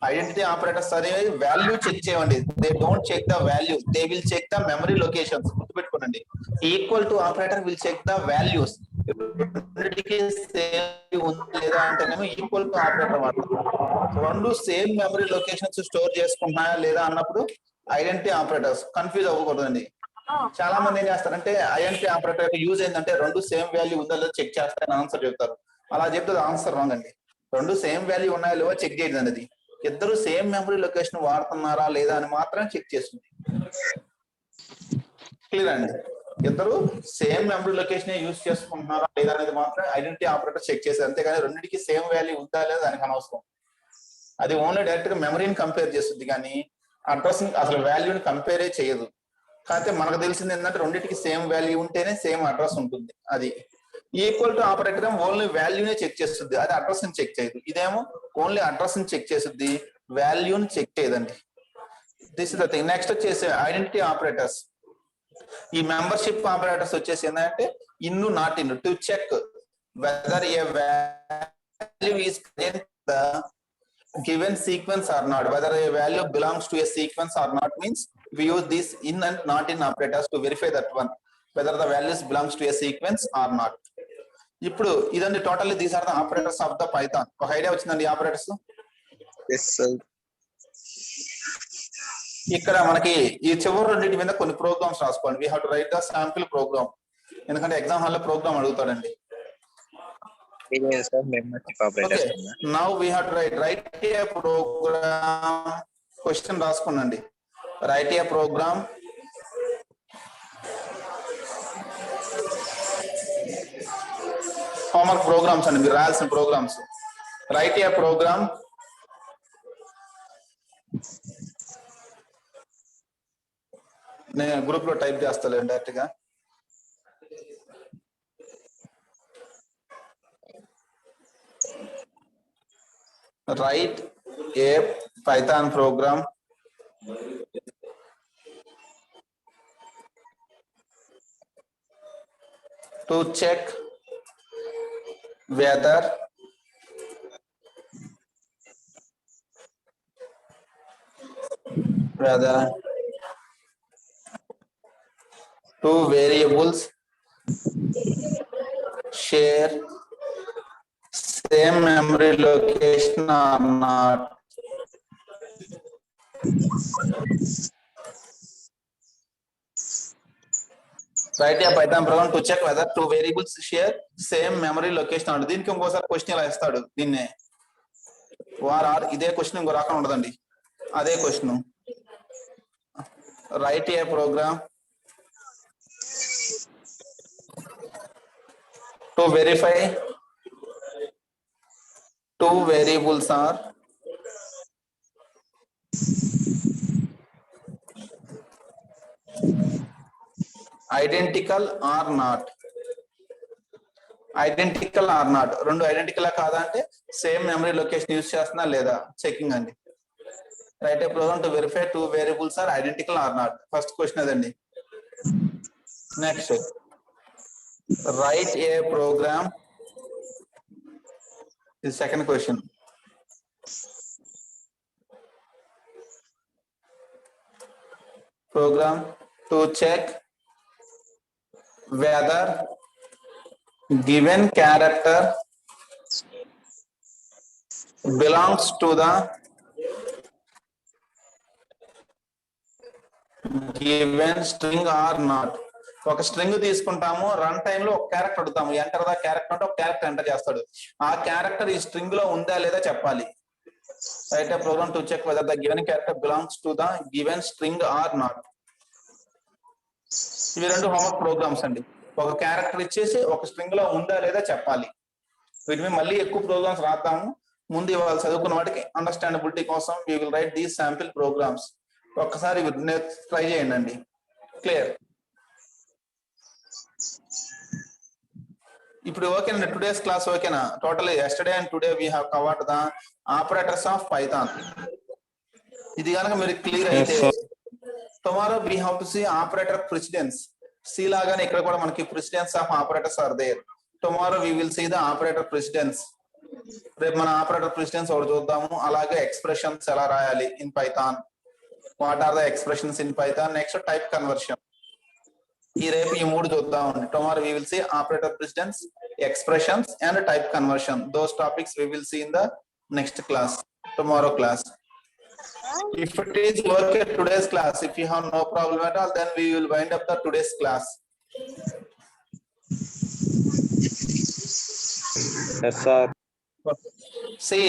Identity operators అనేవి value check చేయండి. They don't check the value, they will check the memory locations. గుర్తుపెట్టుకోనండి. Equal to operator will check the values. లేదా అంటేనేమో equal to operator వాడతాం. రెండు same memory locations store చేసుకుంటున్నాయా లేదా అన్నప్పుడు ఐడెంటిటీ ఆపరేటర్స్. కన్ఫ్యూజ్ అవ్వకూడదండి. చాలా మంది ఏం చేస్తారంటే ఐడెంటిటీ ఆపరేటర్ యొక్క యూజ్ ఏంటంటే రెండు సేమ్ వాల్యూ ఉందా లేదా చెక్ చేస్తారని ఆన్సర్ చెప్తారు. అలా చెప్తే ఆన్సర్ రాంగ్ అండి. రెండు సేమ్ వాల్యూ ఉన్నాయో లేవో చెక్ చేయదు అనేది. ఇద్దరు సేమ్ మెమరీ లొకేషన్ వాడుతున్నారా లేదా అని మాత్రమే చెక్ చేస్తుంది. క్లియర్ అండి? ఇద్దరు సేమ్ మెమరీ లొకేషన్ యూజ్ చేసుకుంటున్నారా లేదా అనేది మాత్రం ఐడెంటిటీ ఆపరేటర్ చెక్ చేస్తారు. అంతేగాని రెండింటికి సేమ్ వాల్యూ ఉందా లేదా దానికి అనవసరం. అది ఓన్లీ డైరెక్ట్ గా మెమరీని కంపేర్ చేస్తుంది కానీ అడ్రస్ అసలు వాల్యూని కంపేరే చేయదు. కాకపోతే మనకు తెలిసింది ఏంటంటే రెండింటికి సేమ్ వాల్యూ ఉంటేనే సేమ్ అడ్రస్ ఉంటుంది. అది ఈక్వల్ టు ఆపరేటర్ ఓన్లీ వాల్యూనే చెక్ చేస్తుంది, అది అడ్రస్ ని చెక్ చేయదు. ఇదేమో ఓన్లీ అడ్రస్ ని చెక్ చేస్తుంది, వాల్యూని చెక్ చేయదండి. This is the thing. Next వచ్చేసి ఐడెంటిటీ ఆపరేటర్స్. ఈ మెంబర్షిప్ ఆపరేటర్స్ వచ్చేసి ఏంటంటే in not in to check whether a value is present the given sequence or not. Whether a value belongs to a sequence or not means we use this in and not in operators to verify that one, whether the values belongs to a sequence or not. ఇప్పుడు ఇదండి totally these are the operators of the Python. ఒక idea వచ్చిందండి operators. yes sir. ఇక్కడ మనకి ఈ చివరి రెండింటి మీద కొన్ని ప్రోగ్రామ్స్ రాసుకోండి. We have to write the sample program. ఎందుకంటే ఎగ్జామ్ హాల్ లో ప్రోగ్రామ్ అడుగుతాడండి. Membership operators. Okay. Now we have to write a program. Question రాసుకోండి. Write a program. Homework programs అండి, మీరు రాయాల్సిన ప్రోగ్రామ్స్. Write a program. నేను group లో type చేస్తాను direct గా. Write a Python program to check whether two variables share same memory location or not. Write a Python program to check whether two variables share same memory location or not. దీనికి ఇంకోసారి question ఇలా ఇస్తాడు దీన్నే are ఇదే question ఇంకో రకం ఉండదండి అదే question. Write a program to verify two variables are identical or not. Identical or not, రెండు ఐడెంటికల్ కాదా అంటే సేమ్ మెమరీ లొకేషన్ యూజ్ చేస్తున్నా లేదా చెకింగ్ అండి. Write a program to verify two variables are identical or not. First question అదండి. Next write a program, ఇది second question. Program to check whether given character belongs to the given string or not. ఒక string తీసుకుంటాము, run time లో ఒక character అడుగుతాము, enter the character అంటే ఒక character enter చేస్తాడు. ఆ క్యారెక్టర్ ఈ స్ట్రింగ్ లో ఉందా లేదా చెప్పాలి. Write a program to check whether the given character belongs to the given string or not. ఇవి రెండు హోంవర్క్ ప్రోగ్రామ్స్ అండి. ఒక క్యారెక్టర్ ఇచ్చేసి ఒక స్ట్రింగ్ లో ఉందా లేదా చెప్పాలి. వీటిని మళ్ళీ ఎక్కువ ప్రోగ్రామ్స్ రాద్దాము. ముందు ఇవాళ చదువుకున్న వాటికి అండర్స్టాండబిలిటీ కోసం we will write these sample programs. ఒక్కసారి ట్రై చేయండి అండి. క్లియర్? ఇప్పుడు ఓకేనా? టుడేస్ క్లాస్ ఓకేనా? Total yesterday and today we have covered the operators of Python. ఇది కనుక మీరు క్లియర్ అయితే tomorrow we have to see operator precedence. C లాగానే ఇక్కడ కూడా మనకి precedence of operators are there. Tomorrow we will see the operator precedence. రేపు మన ఆపరేటర్ ప్రెసిడెన్స్ ఒకటి చూద్దాము. అలాగే ఎక్స్ప్రెషన్స్ ఎలా రాయాలి in Python, what are the expressions in Python. Next type conversion. ఈ రేపు ఈ మూడు చూద్దామండి. Tomorrow we will see operator precedence, expressions and type conversion. Those topics we will see in the next class, tomorrow class. If it is work at today's class, if you have no problem at all, then we will wind up the today's class. Yes sir. See,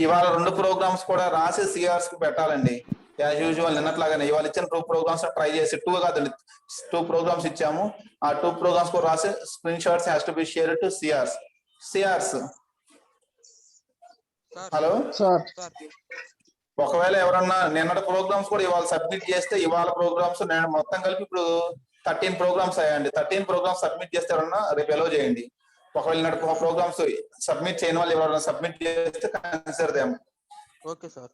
ఇవాళ రెండు programmes కూడా రాసి CRs కి పెట్టాలండి. As usual నిన్నట్లాగానే ఇవాళ ఇచ్చిన 2 programs try చేసి 2 కాదండి 2 ప్రోగ్రామ్స్ ఇచ్చాము. ఆ 2 ప్రోగ్రామ్స్ కూడా రాసి screen shots has to B share to CRs. CRs hello sir, ఒకవేళ ఎవరన్నా నిన్నటి ప్రోగ్రామ్స్ కూడా ఇవాళ సబ్మిట్ చేస్తే ఇవాళ ప్రోగ్రామ్స్ నేను మొత్తం కలిపి ఇప్పుడు 13 ప్రోగ్రామ్స్ అయ్యండి. 13 ప్రోగ్రామ్స్ సబ్మిట్ చేస్తే ఎవరన్నా రేపు ఎలో చేయండి. ఒకవేళ నిన్నటి ప్రోగ్రామ్స్ సబ్మిట్ చేయని వాళ్ళు ఎవరైనా సబ్మిట్ చేస్తే కన్సిడర్ దేమ్. Okay sir.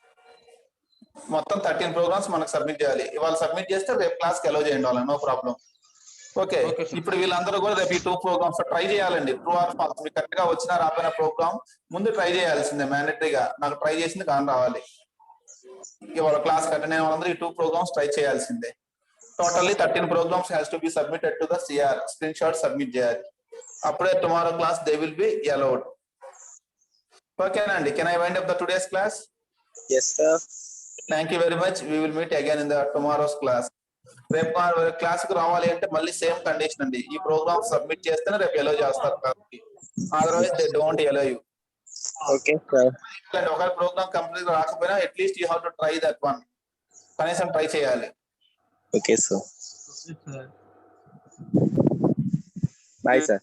మొత్తం 13 ప్రోగ్రామ్స్ మనకు సబ్మిట్ చేయాలి. ఇవాళ సబ్మిట్ చేస్తే రేపు క్లాస్ కి అలో చేయండి వాళ్ళని, నో ప్రాబ్లం. ఓకే, ఇప్పుడు వీళ్ళందరూ కూడా రేపు ఈ 2 ప్రోగ్రామ్స్ ట్రై చేయాలండి. ట్రూ ఆర్ ఫాల్స్ మీకు కరెక్ట్ గా వచ్చినా రాపోయిన ప్రోగ్రామ్ ముందు ట్రై చేయాల్సిందే. మ్యాండేటరీగా నాకు ట్రై చేసింది కాని రావాలి. ఇవాళ క్లాస్ అటెండ్ అయిన వాళ్ళందరూ ఈ 2 ప్రోగ్రామ్స్ ట్రై చేయాల్సిందే. Totally 13 programs has to be submitted to the CR. Screenshot submit చేయాలి. అప్పుడే tomorrow class they will be allowed. ఓకేనా అండి? Can I wind up the today's class? Yes sir. Thank you very much. We will meet again in the tomorrow's class. రేపు class కి రావాలి అంటే మళ్ళీ same condition అండి. ఈ ప్రోగ్రామ్ సబ్మిట్ చేస్తేనే రేపు ఎలో చేస్తారు కాబట్టి, otherwise they don't allow you. Okay sir. ఒక ప్రోగ్రామ్ కంప్లీట్ రాకపోయినా at least you have to try that one. కనీసం ట్రై చేయాలి. Okay sir. Bye sir.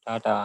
Tata.